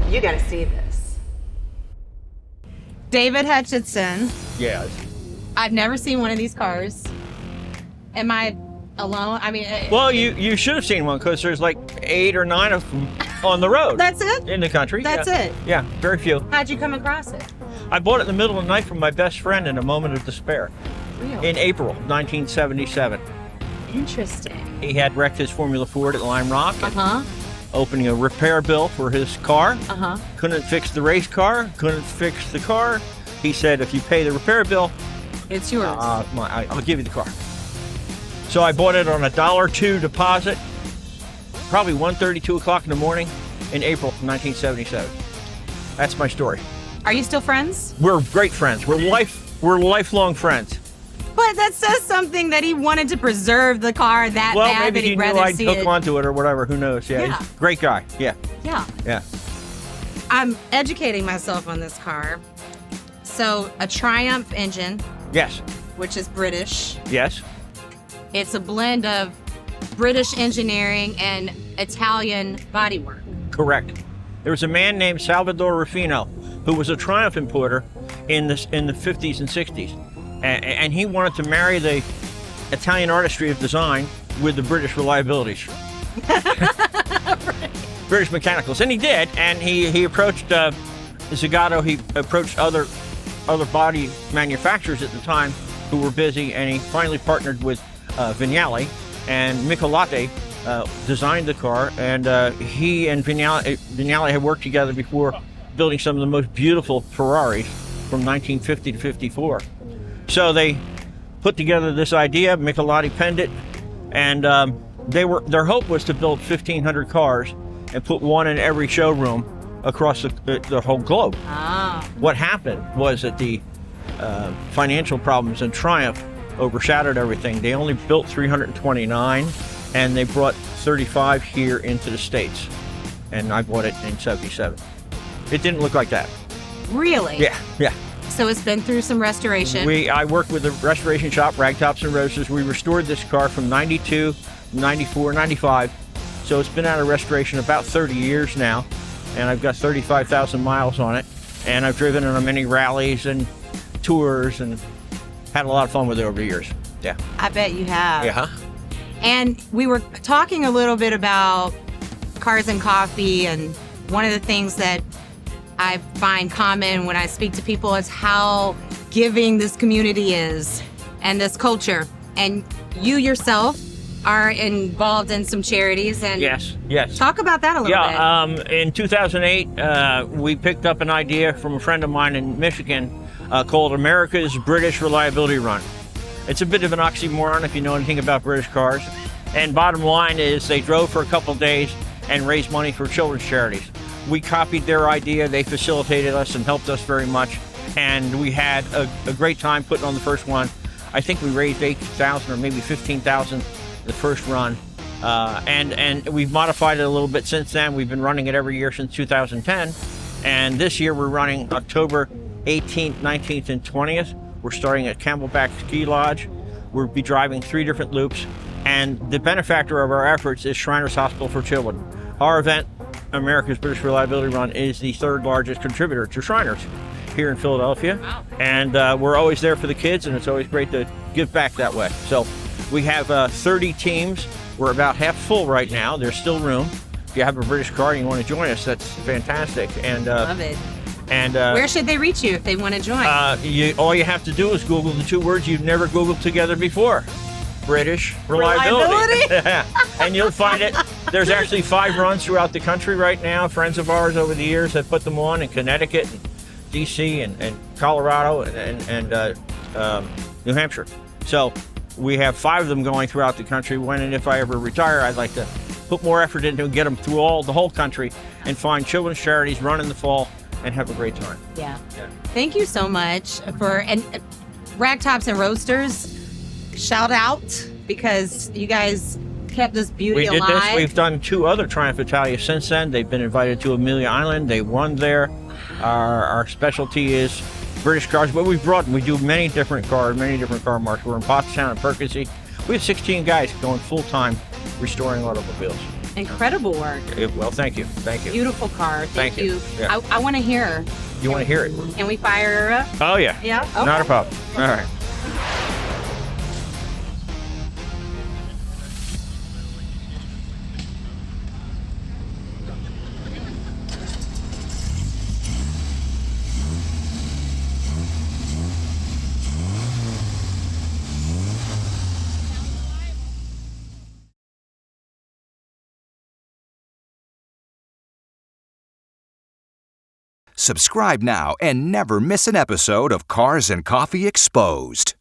You got to see this. David Hutchinson. Yes. I've never seen one of these cars. Am I alone? I mean, Well, you should have seen one because there's like 8 or 9 of them on the road. That's it? In the country. That's yeah. it? Yeah, very few. How'd you come across it? I bought it in the middle of the night from my best friend in a moment of despair. Really? In April 1977. Interesting. He had wrecked his Formula Ford at Lime Rock. Uh-huh. Opening a repair bill for his car. Uh-huh. Couldn't fix the race car. Couldn't fix the car. He said, if you pay the repair bill, It's yours. I'll give you the car. So I bought it on a $1.02 deposit, probably 1:30, 2 o'clock in the morning in April 1977. That's my story. Are you still friends? We're great friends. We're lifelong friends. But that says something that he wanted to preserve the car that Well, bad maybe that he he'd knew rather I'd see hook it. onto it or whatever. Who knows? Yeah, Yeah. he's a great guy. Yeah, Yeah. yeah. I'm educating myself on this car. So a Triumph engine, Yes, which is British. yes. It's a blend of British engineering and Italian bodywork. Correct. There was a man named Salvatore Ruffino who was a Triumph importer in the 50s and 60s, and he wanted to marry the Italian artistry of design with the British reliabilities. British mechanicals, and he did. And he approached Zagato. He approached other body manufacturers at the time who were busy, and he finally partnered with Vignale, and Michelotti designed the car, and he and Vignale had worked together before building some of the most beautiful Ferraris from 1950 to 54. So they put together this idea, Michelotti penned it, and their hope was to build 1,500 cars and put one in every showroom across the whole globe. Ah. What happened was that the financial problems in Triumph overshadowed everything. They only built 329, and they brought 35 here into the States. And I bought it in 77. It didn't look like that. Really? Yeah, yeah. So it's been through some restoration. I worked with a restoration shop, Ragtops and Roses. We restored this car from 92, 94, 95. So it's been out of restoration about 30 years now. And I've got 35,000 miles on it. And I've driven it on many rallies and tours and had a lot of fun with it over the years. Yeah. I bet you have. Yeah. And we were talking a little bit about cars and coffee, and one of the things that I find common when I speak to people is how giving this community is and this culture. And you yourself are involved in some charities, and Yes. talk about that a little bit. In 2008, we picked up an idea from a friend of mine in Michigan called America's British Reliability Run. It's a bit of an oxymoron if you know anything about British cars. And bottom line is they drove for a couple days and raised money for children's charities. We copied their idea. They facilitated us and helped us very much. And we had a great time putting on the first one. I think we raised 8,000 or maybe 15,000 the first run. And we've modified it a little bit since then. We've been running it every year since 2010. And this year we're running October 18th, 19th, and 20th. We're starting at Camelback Ski Lodge. We'll be driving 3 different loops. And the benefactor of our efforts is Shriners Hospital for Children. Our event, America's British Reliability Run, is the 3rd largest contributor to Shriners here in Philadelphia. Wow. And we're always there for the kids, and it's always great to give back that way. So we have 30 teams. We're about half full right now. There's still room. If you have a British car and you want to join us, that's fantastic. And Love it. And Where should they reach you if they want to join? all you have to do is Google the 2 words you've never Googled together before. British Reliability. And you'll find it. There's actually 5 runs throughout the country right now. Friends of ours over the years have put them on in Connecticut, and DC, and Colorado, and New Hampshire. So we have 5 of them going throughout the country. When and if I ever retire, I'd like to put more effort into get them through the whole country and find children's charities, run in the fall, and have a great time. Yeah. Thank you so much and Ragtops and Roasters, shout out, because you guys kept this beauty alive. We did this. We've done 2 other Triumph Italia since then. They've been invited to Amelia Island. They won there. Our specialty is British cars, but we've broadened. We do many different cars, many different car marks. We're in Pottstown and Percy. We have 16 guys going full-time restoring automobiles. Incredible work. Well, thank you. Thank you. Beautiful car. Thank you. Yeah. I want to hear her. You want to hear it? Can we fire her up? Oh, yeah. Yeah? Okay. Not a problem. All right. Subscribe now and never miss an episode of Cars and Coffee Exposed.